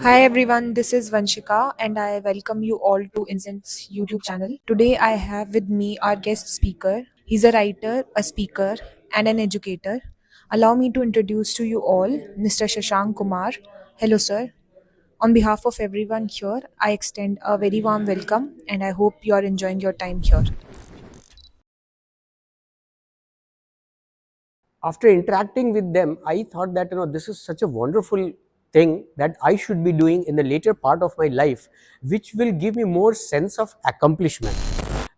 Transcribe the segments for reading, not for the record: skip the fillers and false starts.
Hi everyone, this is Vanshika and I welcome you all to Inzint's YouTube channel. Today I have with me our guest speaker. He's a writer, a speaker, and an educator. Allow me to introduce to you all Mr. Shashank Kumar. Hello, sir. On behalf of everyone here, I extend a very warm welcome and I hope you are enjoying your time here. After interacting with them, I thought that this is such a wonderful thing that I should be doing in the later part of my life, which will give me more sense of accomplishment.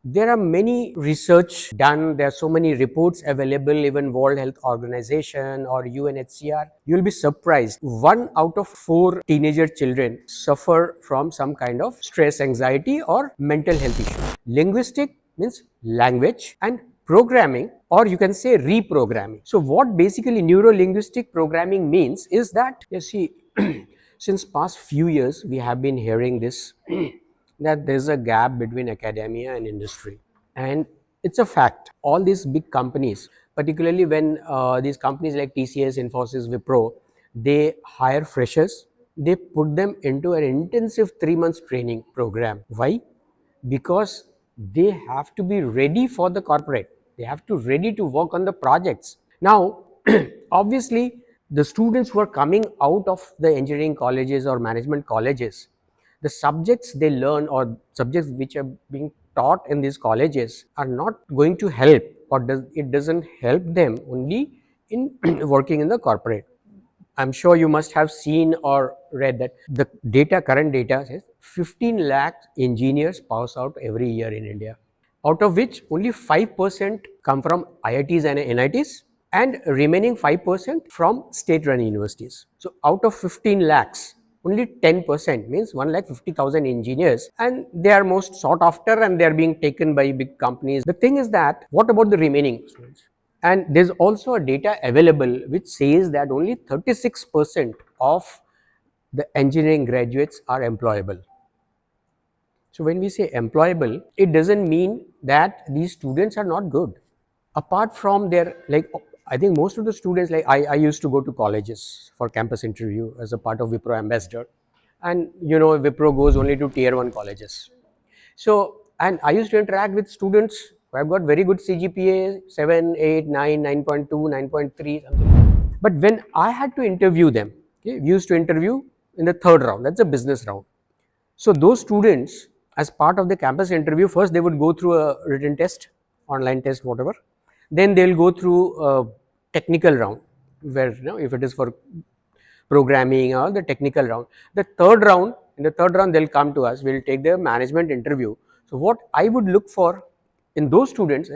There are many research done, there are so many reports available, even World Health Organization or UNHCR. You'll be surprised. 1 out of 4 teenager children suffer from some kind of stress, anxiety, or mental health issue. Linguistic means language, and programming, or you can say reprogramming. So what basically neuro linguistic programming means is that, you see, since past few years we have been hearing this that there's a gap between academia and industry, and it's a fact. All these big companies, particularly when these companies like TCS, Infosys, Wipro, they hire freshers, they put them into an intensive 3 months training program. Why? Because they have to be ready for the corporate, they have to ready to work on the projects. Now obviously the students who are coming out of the engineering colleges or management colleges, the subjects they learn or subjects which are being taught in these colleges are not going to help, or it doesn't help them only in working in the corporate. I'm sure you must have seen or read that the current data says 15 lakh engineers pass out every year in India, out of which only 5% come from IITs and NITs, and remaining 5% from state-run universities. So out of 15 lakhs, only 10% means 1,50,000 engineers, and they are most sought after and they are being taken by big companies. The thing is that, what about the remaining students? And there's also a data available which says that only 36% of the engineering graduates are employable. So when we say employable, it doesn't mean that these students are not good. Apart from their, like, I think most of the students, like I used to go to colleges for campus interview as a part of Wipro ambassador, and Wipro goes only to tier 1 colleges. So, and I used to interact with students who have got very good CGPA, 7, 8, 9, 9.2, 9.3, something. But when I had to interview them, okay, we used to interview in the third round, that's a business round. So those students, as part of the campus interview, first they would go through a written test, online test, whatever. Then they'll go through a technical round, where if it is for programming or the technical round. In the third round, they'll come to us. We'll take their management interview. So what I would look for in those students,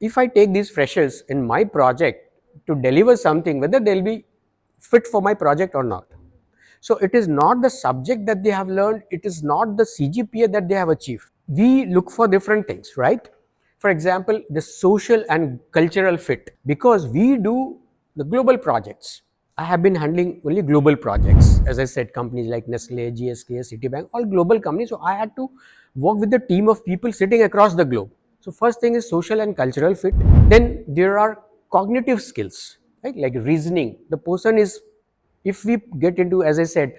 if I take these freshers in my project to deliver something, whether they'll be fit for my project or not. So it is not the subject that they have learned, it is not the CGPA that they have achieved. We look for different things, right? For example, the social and cultural fit, because we do the global projects. I have been handling only global projects, as I said, companies like Nestle, GSK, Citibank, all global companies. So I had to work with a team of people sitting across the globe. So first thing is social and cultural fit. Then there are cognitive skills, right? Like reasoning. The person is, if we get into, as I said,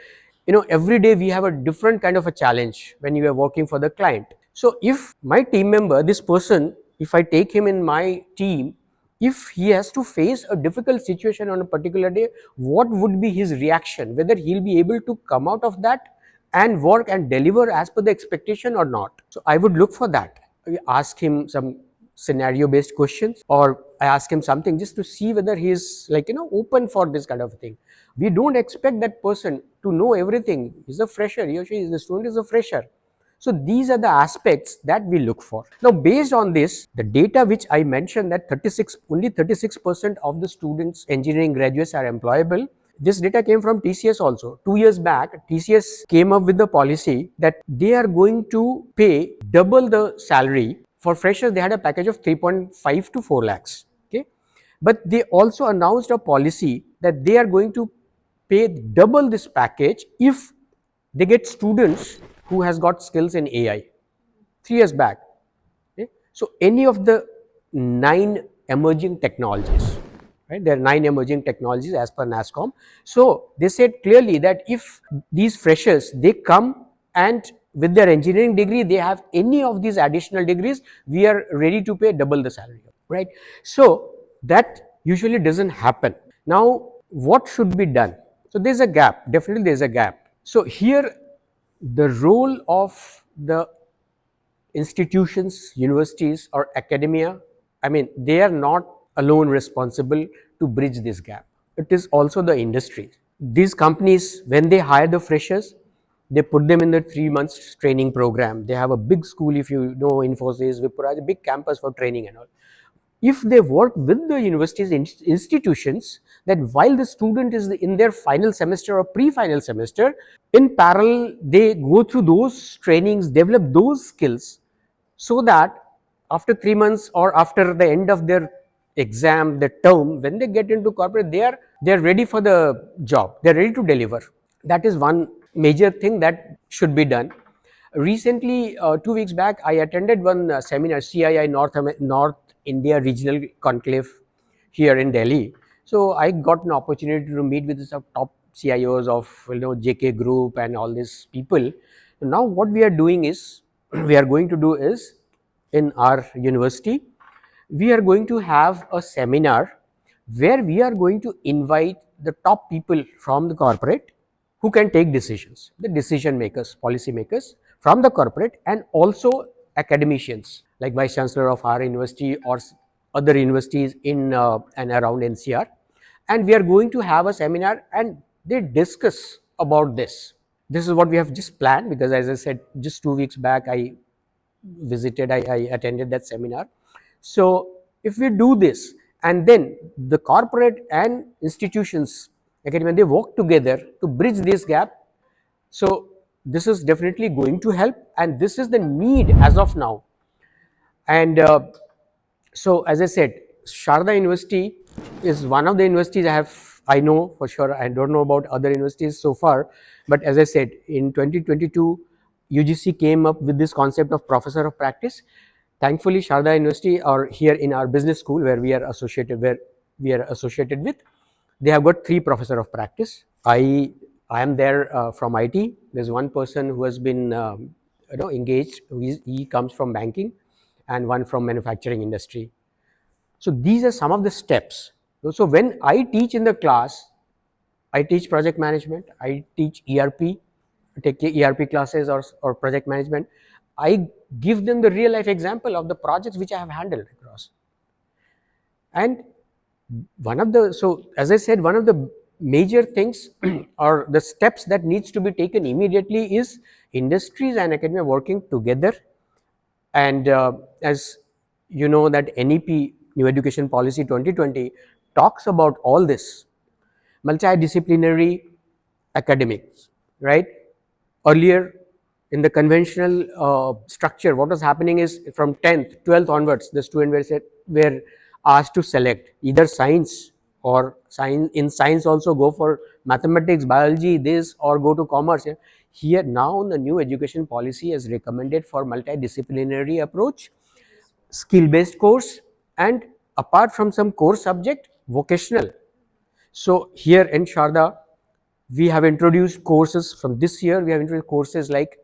every day we have a different kind of a challenge when you are working for the client. So if my team member, this person, if I take him in my team, if he has to face a difficult situation on a particular day, what would be his reaction, whether he'll be able to come out of that and work and deliver as per the expectation or not. So I would look for that. I ask him some scenario based questions, or I ask him something just to see whether he is, like, open for this kind of thing. We don't expect that person to know everything. He's a fresher, he or she is, the student is a fresher. So these are the aspects that we look for. Now, based on this, the data which I mentioned, that only 36% of the students, engineering graduates, are employable. This data came from TCS also. 2 years back, TCS came up with the policy that they are going to pay double the salary. For freshers, they had a package of 3.5 to 4 lakhs. Okay, but they also announced a policy that they are going to pay double this package if they get students who has got skills in AI. 3 years back. Okay? So any of the 9 emerging technologies, right? There are 9 emerging technologies as per NASSCOM. So they said clearly that if these freshers, they come and with their engineering degree, they have any of these additional degrees, we are ready to pay double the salary, right? So that usually doesn't happen. Now, what should be done? So there's a gap, definitely there's a gap. So here, the role of the institutions, universities, or academia, I mean, they are not alone responsible to bridge this gap. It is also the industry. These companies, when they hire the freshers, they put them in the 3 months training program. They have a big school, if you know, Infosys, Wipro, a big campus for training and all. If they work with the universities institutions, that while the student is in their final semester or pre-final semester, in parallel they go through those trainings, develop those skills, so that after 3 months or after the end of their exam, the term, when they get into corporate, they are ready for the job, they are ready to deliver. That is one major thing that should be done. Recently, 2 weeks back, I attended one seminar, CII North India Regional Conclave here in Delhi. So I got an opportunity to meet with some top CIOs of JK Group and all these people. Now what we are doing is, we are going to do is, in our university, we are going to have a seminar where we are going to invite the top people from the corporate who can take decisions, the decision makers, policy makers from the corporate, and also academicians like vice chancellor of our university or other universities in and around NCR. And we are going to have a seminar and they discuss about this. This is what we have just planned, because as I said, just 2 weeks back I attended that seminar. So if we do this, and then the corporate and institutions, again, when they work together to bridge this gap, so this is definitely going to help, and this is the need as of now. And so as I said, Sharda University is one of the universities I know for sure. I don't know about other universities so far, but as I said, in 2022, UGC came up with this concept of professor of practice. Thankfully, Sharda University, or here in our business school where we are associated with, they have got 3 professor of practice. I am there from IT. There's one person who has been engaged. He comes from banking, and one from manufacturing industry. So these are some of the steps. So when I teach in the class, I teach project management, I teach ERP, take ERP classes or project management. I give them the real life example of the projects which I have handled across. And as I said, one of the major things or the steps that needs to be taken immediately is industries and academia working together. And as you know, that NEP, New Education Policy 2020, talks about all this multidisciplinary academics, right? Earlier, in the conventional structure, what was happening is from 10th, 12th onwards, the students were asked to select either science, or science. In science also go for mathematics, biology, this, or go to commerce. Here now, the new education policy has recommended for multidisciplinary approach, skill based course, and apart from some core subject, vocational. So here in Sharda, we have introduced courses from this year. We have introduced courses like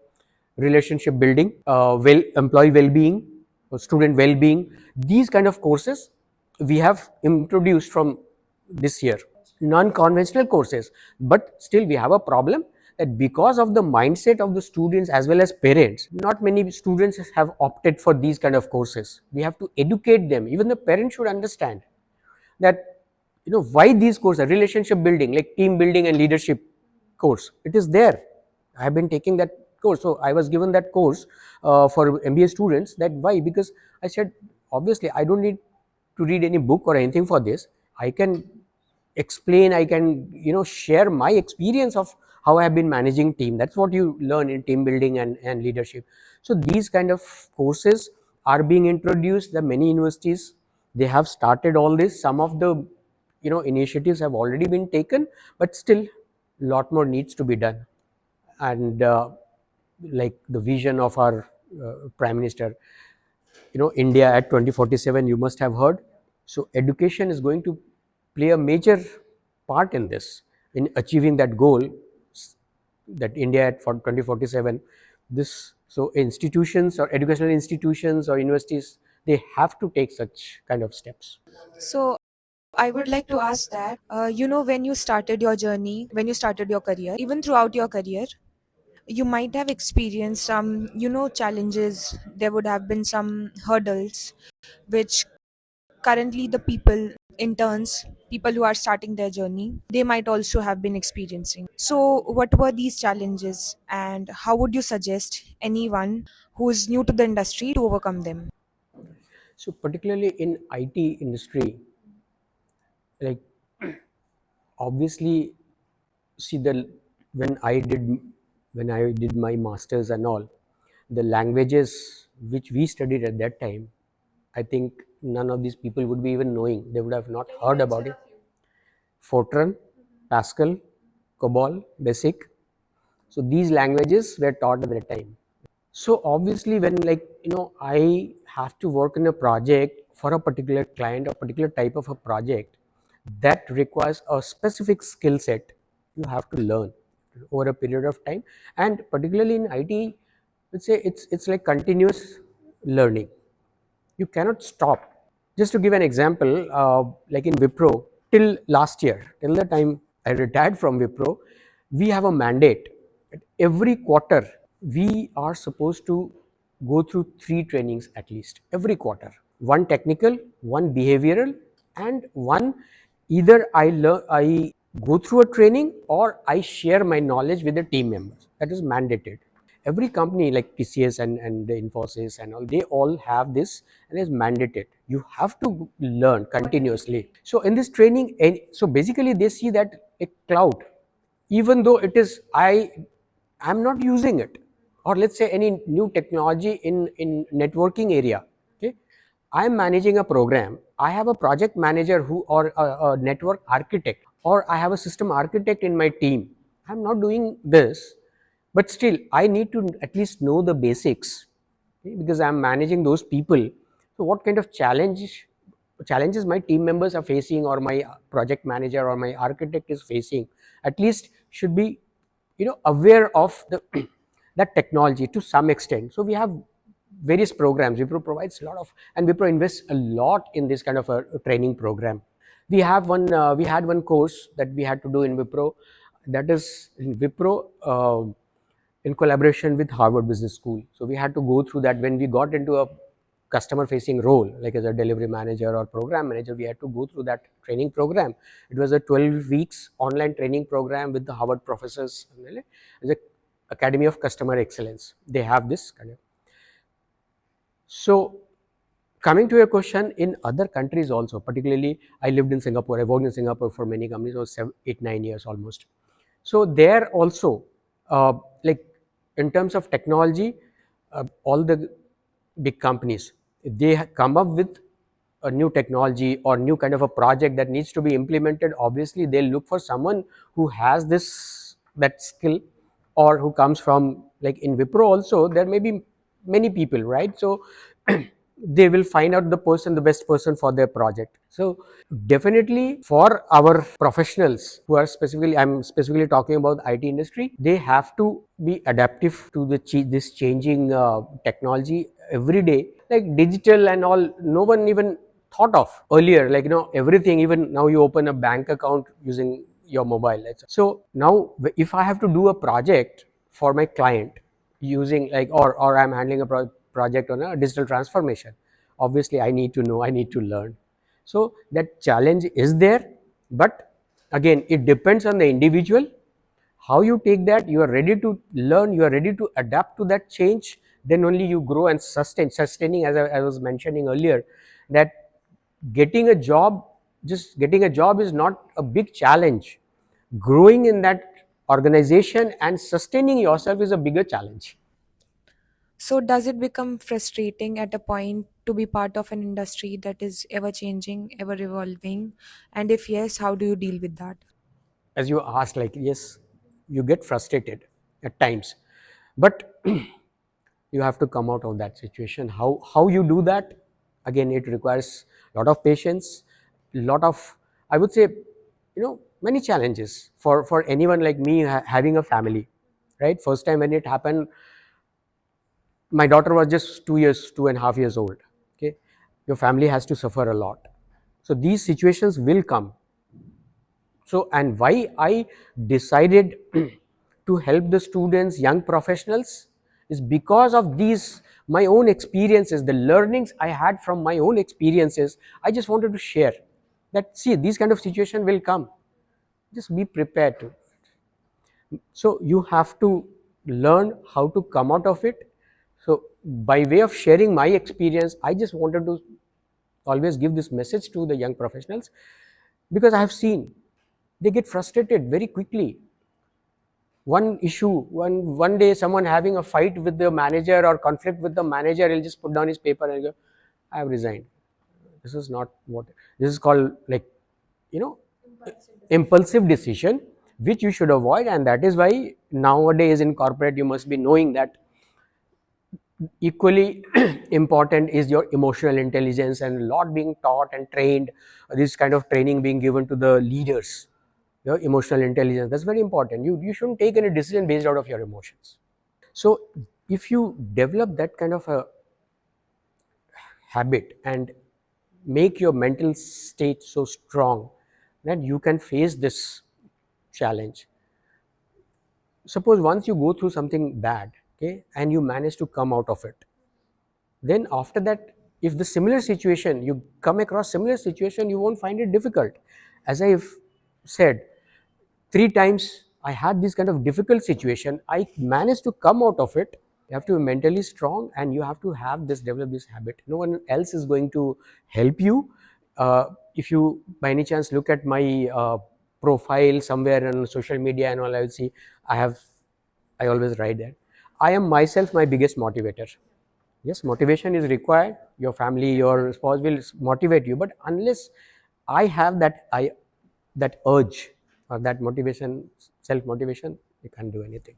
relationship building, employee well-being, student well-being. These kind of courses we have introduced from this year. Non-conventional courses, but still we have a problem that because of the mindset of the students as well as parents, not many students have opted for these kind of courses. We have to educate them. Even the parents should understand that why these courses, relationship building, like team building and leadership course, it is there. I have been taking that course, so I was given that course for MBA students. That why? Because I said, obviously I don't need to read any book or anything for this. I can explain, I can share my experience of how I have been managing team. That's what you learn in team building and leadership. So these kind of courses are being introduced. The many universities, they have started all this. Some of the initiatives have already been taken, but still lot more needs to be done. And like the vision of our prime minister, India at 2047, you must have heard. So education is going to play a major part in this, in achieving that goal that India at for 2047. This, so institutions or educational institutions or universities, they have to take such kind of steps. So I would like to ask that, when you started your journey, when you started your career, even throughout your career, you might have experienced some, challenges. There would have been some hurdles, which currently the people, interns, people who are starting their journey, they might also have been experiencing. So, what were these challenges, and how would you suggest anyone who is new to the industry to overcome them? So particularly in IT industry, like obviously, see the when I did when I did my masters and all, the languages which we studied at that time, I think none of these people would be even knowing. They would have not heard about it. Fortran, Pascal, COBOL, BASIC. So these languages were taught at that time. So obviously, when I have to work in a project for a particular client, a particular type of a project that requires a specific skill set, you have to learn over a period of time. And particularly in IT, let's say it's like continuous learning. You cannot stop. Just to give an example, like in Wipro, till last year, till the time I retired from Wipro, we have a mandate. Every quarter, we are supposed to go through 3 trainings at least every quarter. One technical, one behavioral, and one either I go through a training or I share my knowledge with the team members. That is mandated. Every company like TCS and the Infosys and all, they all have this, and it's mandated. You have to learn continuously. So in this training, and so basically they see that a cloud, even though it is I'm not using it, or let's say any new technology in networking area. Okay, I'm managing a program. I have a project manager who, or a network architect, or I have a system architect in my team. I'm not doing this, but still I need to at least know the basics, okay, because I'm managing those people. So what kind of challenges my team members are facing, or my project manager or my architect is facing, at least should be aware of the that technology to some extent. So we have various programs. Wipro provides a lot of, and Wipro invests a lot in this kind of a training program. We had one course that we had to do in Wipro, that is in Wipro, in collaboration with Harvard Business School. So we had to go through that. When we got into a customer facing role, like as a delivery manager or program manager, we had to go through that training program. It was a 12 weeks online training program with the Harvard professors, the Academy of Customer Excellence. They have this kind of. So coming to your question, in other countries also, particularly I lived in Singapore, I worked in Singapore for many companies, or 8 9 years almost. So there also, like in terms of technology, all the big companies, they come up with a new technology or new kind of a project that needs to be implemented. Obviously they'll look for someone who has this, that skill, or who comes from, like in Wipro also there may be many people, right? So they will find out the best person for their project. So definitely for our professionals who are specifically, I'm specifically talking about the IT industry, they have to be adaptive to this changing technology every day, like digital and all. No one even thought of earlier, like everything. Even now you open a bank account using your mobile. So now if I have to do a project for my client using, like, or I'm handling a project on a digital transformation, obviously I need to know, I need to learn. So that challenge is there, but again it depends on the individual, how you take that. You are ready to learn, you are ready to adapt to that change, then only you grow and sustaining, as I was mentioning earlier, that getting a job, just getting a job is not a big challenge. Growing in that organization and sustaining yourself is a bigger challenge. So, does it become frustrating at a point to be part of an industry that is ever changing, ever evolving? And if yes, how do you deal with that? As you asked, like, yes, you get frustrated at times, but you have to come out of that situation. How you do that? Again, it requires a lot of patience, lot of, I would say, many challenges for anyone like me having a family, right? First time when it happened, my daughter was just 2 years, 2.5 years old. Okay, your family has to suffer a lot. So these situations will come. So, and why I decided to help the students, young professionals, is because of these my own experiences, the learnings I had from my own experiences. I just wanted to share that, see, these kind of situation will come. Just be prepared to. So you have to learn how to come out of it. So by way of sharing my experience, I just wanted to always give this message to the young professionals, because I have seen they get frustrated very quickly. One issue, one day someone having a fight with the manager or conflict with the manager, he'll just put down his paper and go, I have resigned. This is not what, this is called, like, you know impulsive decision, which you should avoid. And that is why nowadays in corporate you must be knowing that equally important is your emotional intelligence, and a lot being taught and trained, this kind of training being given to the leaders. Your emotional intelligence, that's very important. You shouldn't take any decision based out of your emotions. So if you develop that kind of a habit and make your mental state so strong that you can face this challenge. Suppose once you go through something bad, okay, and you manage to come out of it, then after that, if the similar situation, you come across similar situation, you won't find it difficult. As I've said, 3 times I had this kind of difficult situation, I managed to come out of it. You have to be mentally strong, and you have to have this, develop this habit. No one else is going to help you. If you by any chance look at my profile somewhere on social media and all, I will see I have, I always write that I am myself my biggest motivator. Yes, motivation is required. Your family, your spouse will motivate you, but unless I have that urge or that motivation, self motivation, you can't do anything.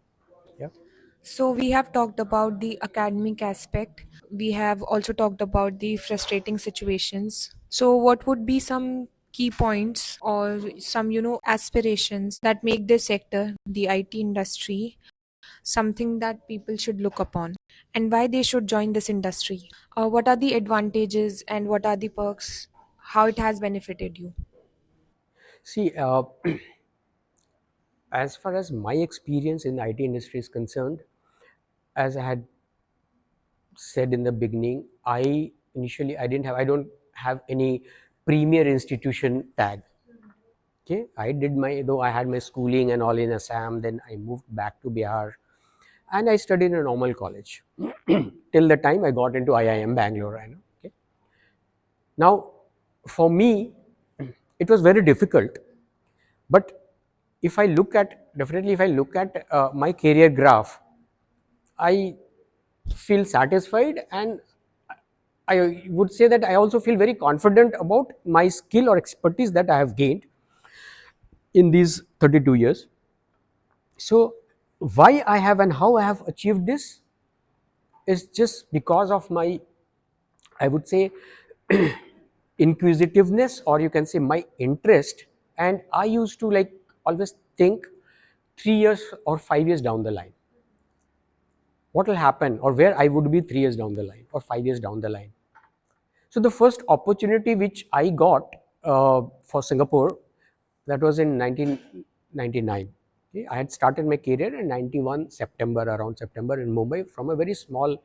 Yeah. So, we have talked about the academic aspect. We have also talked about the frustrating situations. So, what would be some key points or some, aspirations that make this sector, the IT industry, something that people should look upon, and why they should join this industry? What are the advantages and what are the perks? How it has benefited you? See, as far as my experience in the IT industry is concerned, as I had said in the beginning, I don't have any premier institution tag. Okay, I did my, though I had my schooling and all in Assam, then I moved back to Bihar, and I studied in a normal college till the time I got into IIM Bangalore. I know. Okay. Now, for me, it was very difficult. But if I look at, definitely, if I look at my career graph, I feel satisfied, and I would say that I also feel very confident about my skill or expertise that I have gained in these 32 years. So, why I have and how I have achieved this is just because of my, I would say, inquisitiveness, or you can say my interest. And I used to, like, always think 3 years or 5 years down the line, what will happen, or where I would be 3 years down the line or 5 years down the line. So the first opportunity which I got for Singapore, that was in 1999. Okay, I had started my career in 91 September, around September, in Mumbai, from a very small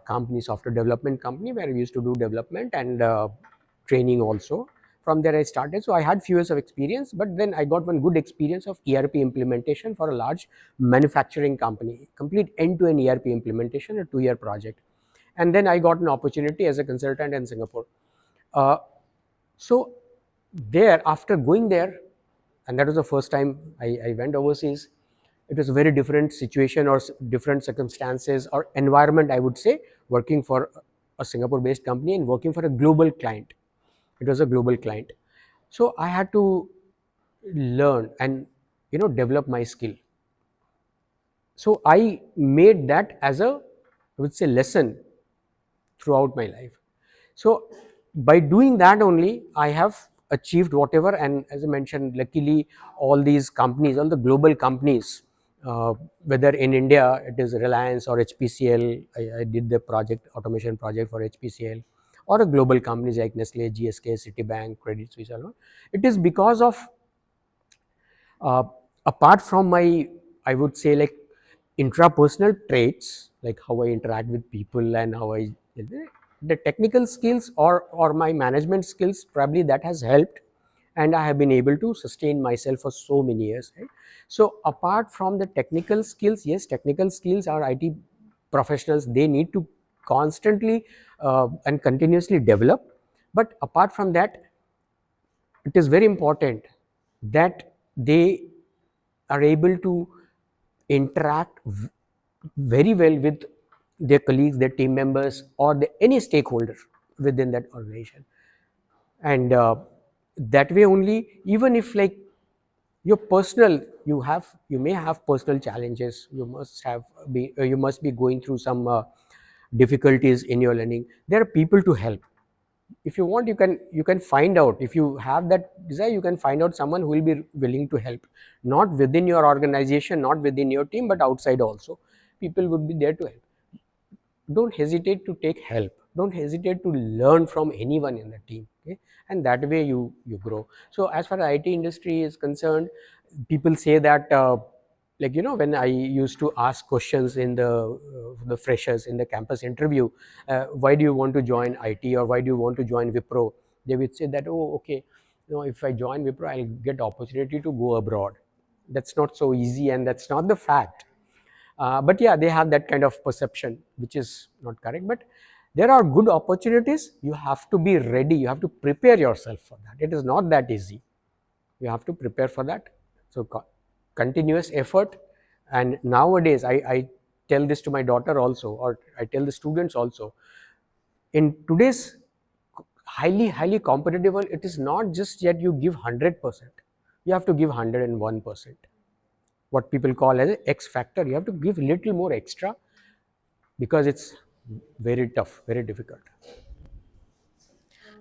company, software development company, where we used to do development and training also. From there I started. So I had few years of experience, but then I got one good experience of ERP implementation for a large manufacturing company, complete end-to-end ERP implementation, a 2-year project. And then I got an opportunity as a consultant in Singapore. Uh, so there, after going there, and that was the first time I went overseas, it was a very different situation, or different circumstances or environment, I would say, working for a Singapore based company and working for a global client. It was a global client. So I had to learn and, develop my skill. So I made that as a, I would say, lesson throughout my life. So by doing that only, I have achieved whatever. And as I mentioned, luckily all these companies, all the global companies, whether in India it is Reliance or HPCL, I did the project, automation project for HPCL, or a global companies like Nestle, GSK, Citibank, Credit Suisse, it is because of, uh, apart from my, I would say, like intrapersonal traits, like how I interact with people and how I, the technical skills or my management skills, probably that has helped, and I have been able to sustain myself for so many years, right? So apart from the technical skills, yes, technical skills are IT professionals, they need to constantly and continuously develop. But apart from that, it is very important that they are able to interact very well with their colleagues, their team members, or any stakeholder within that organization. And that way only, even if like your personal, you may have personal challenges, you must be going through some difficulties in your learning, there are people to help. If you want, you can find out, if you have that desire, you can find out someone who will be willing to help, not within your organization, not within your team, but outside also people would be there to help. Don't hesitate to take help, don't hesitate to learn from anyone in the team, okay? And that way you grow. So as far as IT industry is concerned, people say that, like, when I used to ask questions in the freshers in the campus interview, why do you want to join IT, or why do you want to join Wipro, they would say that, oh, okay, if I join Wipro, I'll get opportunity to go abroad. That's not so easy, and that's not the fact. But yeah, they have that kind of perception, which is not correct. But there are good opportunities, you have to be ready, you have to prepare yourself for that. It is not that easy, you have to prepare for that. So continuous effort. And nowadays, I tell this to my daughter also, or I tell the students also, in today's highly competitive world, it is not just that you give 100%, you have to give 101%. What people call as a X factor, you have to give little more extra, because it's very tough, very difficult.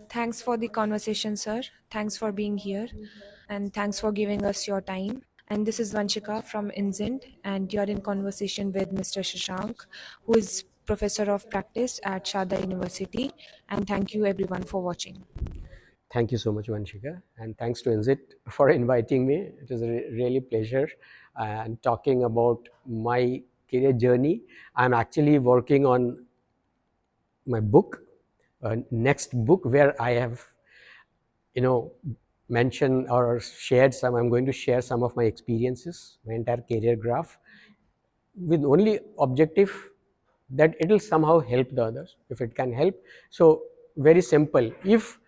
Thanks for the conversation, sir. Thanks for being here. And thanks for giving us your time. And this is Vanshika from Inzint, and you're in conversation with Mr. Shashank, who is Professor of Practice at Shada University. And thank you everyone for watching. Thank you so much, Vanshika, and thanks to Inzit for inviting me. It is a really pleasure and talking about my career journey. I'm actually working on my book, next book, where I have, you know, mentioned or shared some. I'm going to share some of my experiences, my entire career graph, with only objective that it will somehow help the others, if it can help. So very simple, if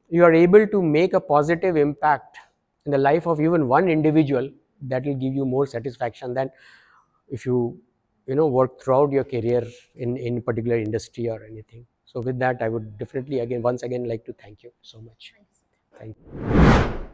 you are able to make a positive impact in the life of even one individual, that will give you more satisfaction than if you work throughout your career in particular industry or anything. So with that, I would definitely again once again like to thank you so much. Thank you.